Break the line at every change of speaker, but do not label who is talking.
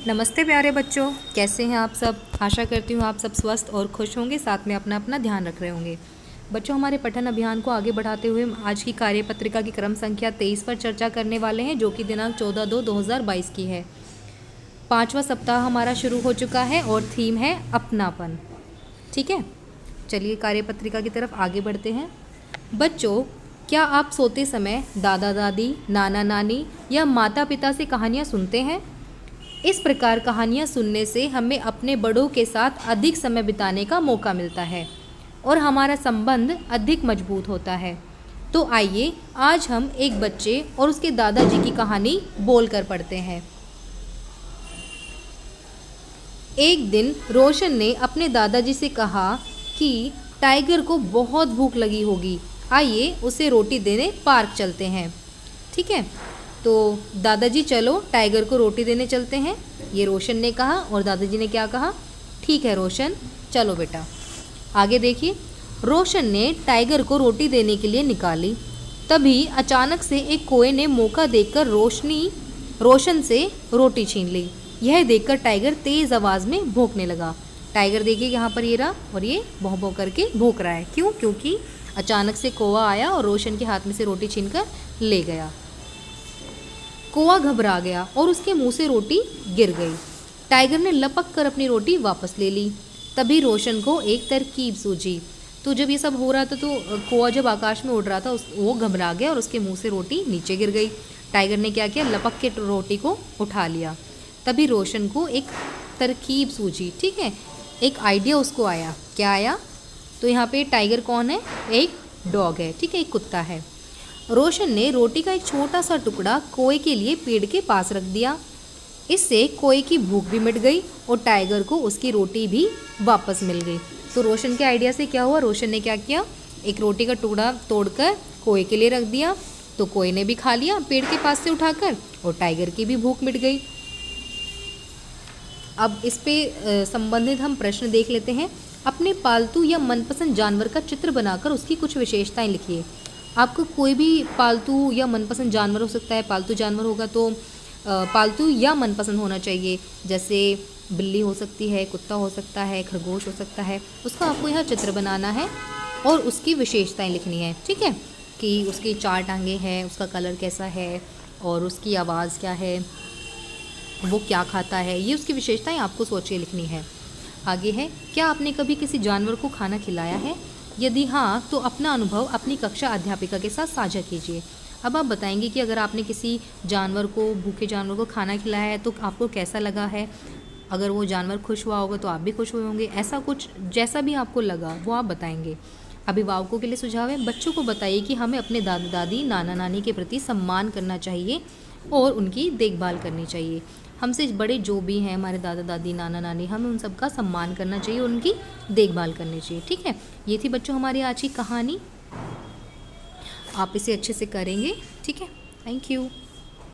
नमस्ते प्यारे बच्चों, कैसे हैं आप सब। आशा करती हूँ आप सब स्वस्थ और खुश होंगे, साथ में अपना अपना ध्यान रख रहे होंगे। बच्चों, हमारे पठन अभियान को आगे बढ़ाते हुए आज की कार्यपत्रिका की क्रम संख्या 23 पर चर्चा करने वाले हैं, जो कि दिनांक 14/2/2022 की है। 5वां सप्ताह हमारा शुरू हो चुका है और थीम है अपनापन। ठीक है, चलिए कार्यपत्रिका की तरफ आगे बढ़ते हैं। बच्चों, क्या आप सोते समय दादा दादी, नाना नानी या माता पिता से कहानियाँ सुनते हैं? इस प्रकार कहानियाँ सुनने से हमें अपने बड़ों के साथ अधिक समय बिताने का मौका मिलता है और हमारा संबंध अधिक मजबूत होता है। तो आइए आज हम एक बच्चे और उसके दादाजी की कहानी बोलकर पढ़ते हैं। एक दिन रोशन ने अपने दादाजी से कहा कि टाइगर को बहुत भूख लगी होगी, आइए उसे रोटी देने पार्क चलते हैं। ठीक है, तो दादाजी चलो टाइगर को रोटी देने चलते हैं, ये रोशन ने कहा। और दादाजी ने क्या कहा? ठीक है रोशन, चलो बेटा। आगे देखिए, रोशन ने टाइगर को रोटी देने के लिए निकाली। तभी अचानक से एक कोए ने मौका देखकर रोशन से रोटी छीन ली। यह देखकर टाइगर तेज आवाज़ में भौंकने लगा। टाइगर देखिए यहाँ पर ये रहा और ये भौं भौं करके भौंक रहा है। क्यों? क्योंकि अचानक से कौवा आया और रोशन के हाथ में से रोटी छीनकर ले गया। कौवा घबरा गया और उसके मुंह से रोटी गिर गई। टाइगर ने लपक कर अपनी रोटी वापस ले ली। तभी रोशन को एक तरकीब सूझी। तो जब ये सब हो रहा था तो कौवा जब आकाश में उड़ रहा था वो घबरा गया और उसके मुंह से रोटी नीचे गिर गई। टाइगर ने क्या किया? लपक के रोटी को उठा लिया। तभी रोशन को एक तरकीब सूझी। ठीक है, एक आइडिया उसको आया। क्या आया? तो यहाँ पे टाइगर कौन है? एक डॉग है। ठीक है, एक कुत्ता है। रोशन ने रोटी का एक छोटा सा टुकड़ा कोए के लिए पेड़ के पास रख दिया। इससे कोए की भूख भी मिट गई और टाइगर को उसकी रोटी भी वापस मिल गई। तो रोशन के आइडिया से क्या हुआ? रोशन ने क्या किया? एक रोटी का टुकड़ा तोड़कर कोए के लिए रख दिया, तो कोए ने भी खा लिया पेड़ के पास से उठाकर और टाइगर की भी भूख मिट गई। अब इस पे संबंधित हम प्रश्न देख लेते हैं। अपने पालतू या मनपसंद जानवर का चित्र बनाकर उसकी कुछ विशेषताएं लिखिए। आपको कोई भी पालतू या मनपसंद जानवर हो सकता है। पालतू जानवर होगा तो पालतू या मनपसंद होना चाहिए। जैसे बिल्ली हो सकती है, कुत्ता हो सकता है, खरगोश हो सकता है। उसका आपको यह चित्र बनाना है और उसकी विशेषताएं लिखनी है। ठीक है, कि उसकी 4 टांगे हैं, उसका कलर कैसा है और उसकी आवाज़ क्या है, वो क्या खाता है, ये उसकी विशेषताएं आपको सोच के लिखनी है। आगे है, क्या आपने कभी किसी जानवर को खाना खिलाया है? यदि हाँ, तो अपना अनुभव अपनी कक्षा अध्यापिका के साथ साझा कीजिए। अब आप बताएंगे कि अगर आपने किसी जानवर को, भूखे जानवर को खाना खिलाया है तो आपको कैसा लगा है। अगर वो जानवर खुश हुआ होगा तो आप भी खुश हुए होंगे। ऐसा कुछ जैसा भी आपको लगा वो आप बताएंगे। अभिभावकों के लिए सुझाव है, बच्चों को बताइए कि हमें अपने दादा दादी, नाना नानी के प्रति सम्मान करना चाहिए और उनकी देखभाल करनी चाहिए। हमसे बड़े जो भी हैं, हमारे दादा दादी, नाना नानी, हमें उन सब का सम्मान करना चाहिए और उनकी देखभाल करनी चाहिए। ठीक है, ये थी बच्चों हमारी आज की कहानी। आप इसे अच्छे से करेंगे। ठीक है, थैंक यू।